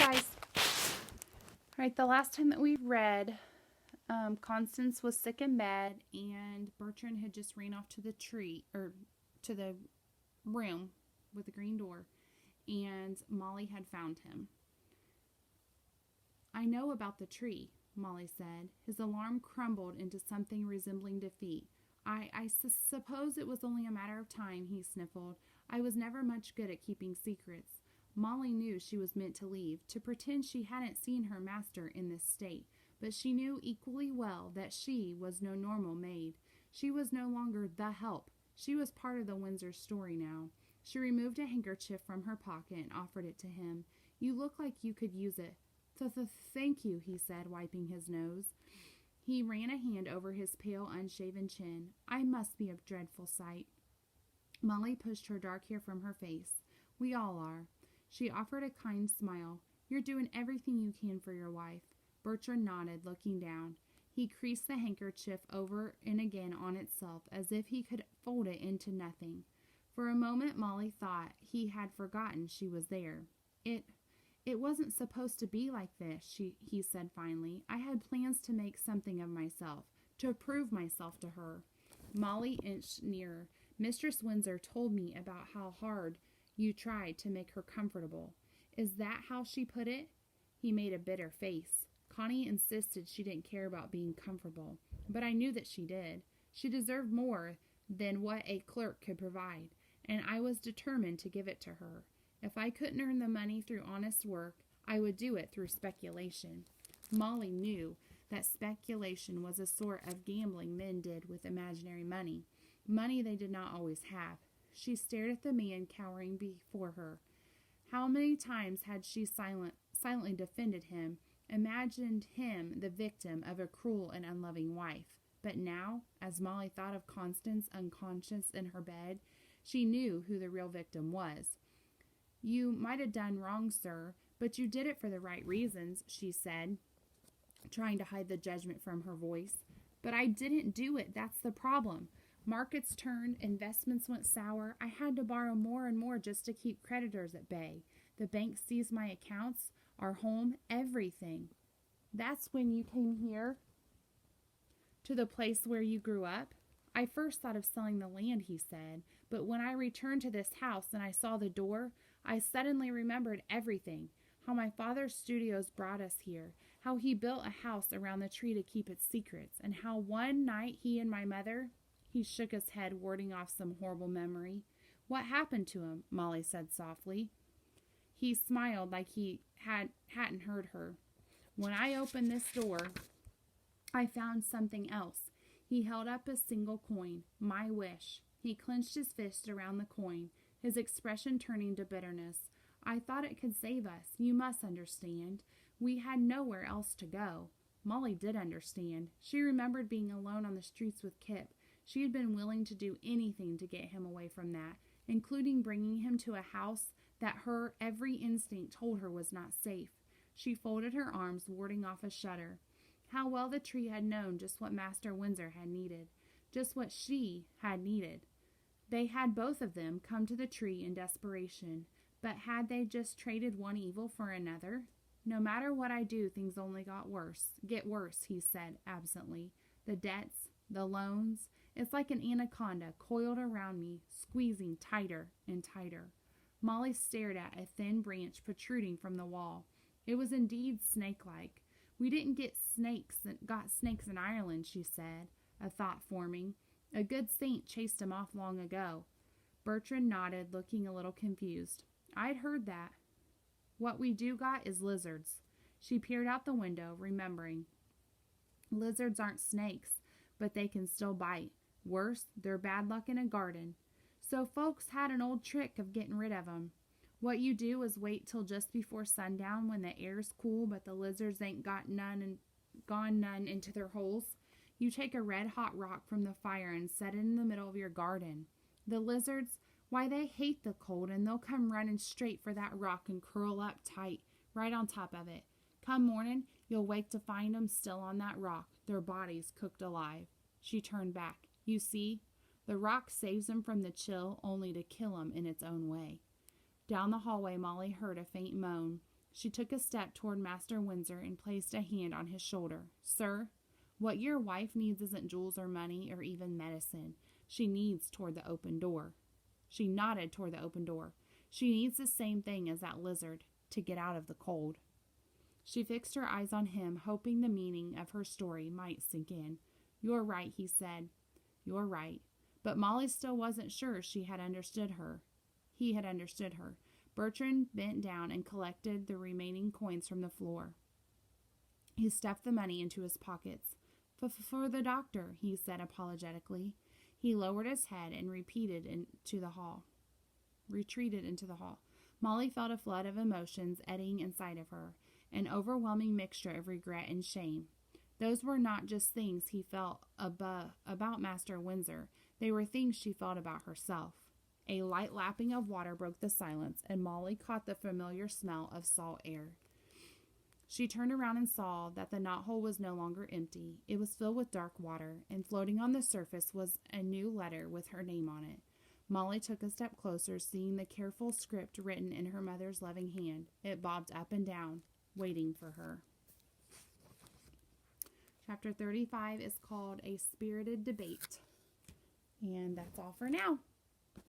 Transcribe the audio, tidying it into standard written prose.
guys. All right, the last time that we read, Constance was sick in bed, and Bertrand had just ran off to the tree, or to the room with the green door, and Molly had found him. I know about the tree, Molly said. His alarm crumbled into something resembling defeat. I suppose it was only a matter of time, he sniffled. I was never much good at keeping secrets. Molly knew she was meant to leave, to pretend she hadn't seen her master in this state, but she knew equally well that she was no normal maid. She was no longer the help. She was part of the Windsor story now. She removed a handkerchief from her pocket and offered it to him. You look like you could use it. Thank you, he said, wiping his nose. He ran a hand over his pale, unshaven chin. I must be a dreadful sight. Molly pushed her dark hair from her face. We all are. She offered a kind smile. You're doing everything you can for your wife. Bertrand nodded, looking down. He creased the handkerchief over and again on itself, as if he could fold it into nothing. For a moment Molly thought he had forgotten she was there. It wasn't supposed to be like this, he said finally. I had plans to make something of myself, to prove myself to her. Molly inched nearer. Mistress Windsor told me about how hard you tried to make her comfortable. Is that how she put it? He made a bitter face. Connie insisted she didn't care about being comfortable, but I knew that she did. She deserved more than what a clerk could provide, and I was determined to give it to her. If I couldn't earn the money through honest work, I would do it through speculation. Molly knew that speculation was a sort of gambling men did with imaginary money they did not always have. She stared at the man cowering before her. How many times had she silently defended him, imagined him the victim of a cruel and unloving wife? But now, as Molly thought of Constance unconscious in her bed, she knew who the real victim was. You might have done wrong, sir, but you did it for the right reasons, she said, trying to hide the judgment from her voice. But I didn't do it, that's the problem. Markets turned, investments went sour. I had to borrow more and more just to keep creditors at bay. The bank seized my accounts, our home, everything. That's when you came here to the place where you grew up? I first thought of selling the land, he said, but when I returned to this house and I saw the door, I suddenly remembered everything. How my father's studios brought us here, how he built a house around the tree to keep its secrets, and how one night he and my mother... He shook his head, warding off some horrible memory. What happened to him? Molly said softly. He smiled like he hadn't heard her. When I opened this door, I found something else. He held up a single coin, my wish. He clenched his fist around the coin, his expression turning to bitterness. I thought it could save us. You must understand. We had nowhere else to go. Molly did understand. She remembered being alone on the streets with Kip. She had been willing to do anything to get him away from that, including bringing him to a house that her every instinct told her was not safe. She folded her arms, warding off a shudder. How well the tree had known just what Master Windsor had needed, just what she had needed. They had both of them come to the tree in desperation, but had they just traded one evil for another? No matter what I do, things only get worse, he said absently. The debts, the loans, it's like an anaconda coiled around me, squeezing tighter and tighter. Molly stared at a thin branch protruding from the wall. It was indeed snake-like. We didn't got snakes in Ireland, she said, a thought forming. A good saint chased him off long ago. Bertrand nodded, looking a little confused. I'd heard that. What we do got is lizards. She peered out the window, remembering. Lizards aren't snakes, but they can still bite. Worse, they're bad luck in a garden. So folks had an old trick of getting rid of 'em. What you do is wait till just before sundown when the air's cool but the lizards ain't got none into their holes. You take a red-hot rock from the fire and set it in the middle of your garden. The lizards, why, they hate the cold, and they'll come running straight for that rock and curl up tight, right on top of it. Come morning, you'll wake to find 'em still on that rock, their bodies cooked alive. She turned back. You see, the rock saves 'em from the chill only to kill 'em in its own way. Down the hallway, Molly heard a faint moan. She took a step toward Master Windsor and placed a hand on his shoulder. Sir, what your wife needs isn't jewels or money or even medicine. She needs toward the open door. She nodded toward the open door. She needs the same thing as that lizard, to get out of the cold. She fixed her eyes on him, hoping the meaning of her story might sink in. You're right, he said. You're right. But Molly still wasn't sure she had understood her. He had understood her. Bertrand bent down and collected the remaining coins from the floor. He stuffed the money into his pockets. For the doctor, he said apologetically. He lowered his head and retreated into the hall. Molly felt a flood of emotions eddying inside of her, an overwhelming mixture of regret and shame. Those were not just things he felt about Master Windsor. They were things she felt about herself. A light lapping of water broke the silence, and Molly caught the familiar smell of salt air. She turned around and saw that the knothole was no longer empty. It was filled with dark water, and floating on the surface was a new letter with her name on it. Molly took a step closer, seeing the careful script written in her mother's loving hand. It bobbed up and down, waiting for her. Chapter 35 is called A Spirited Debate. And that's all for now.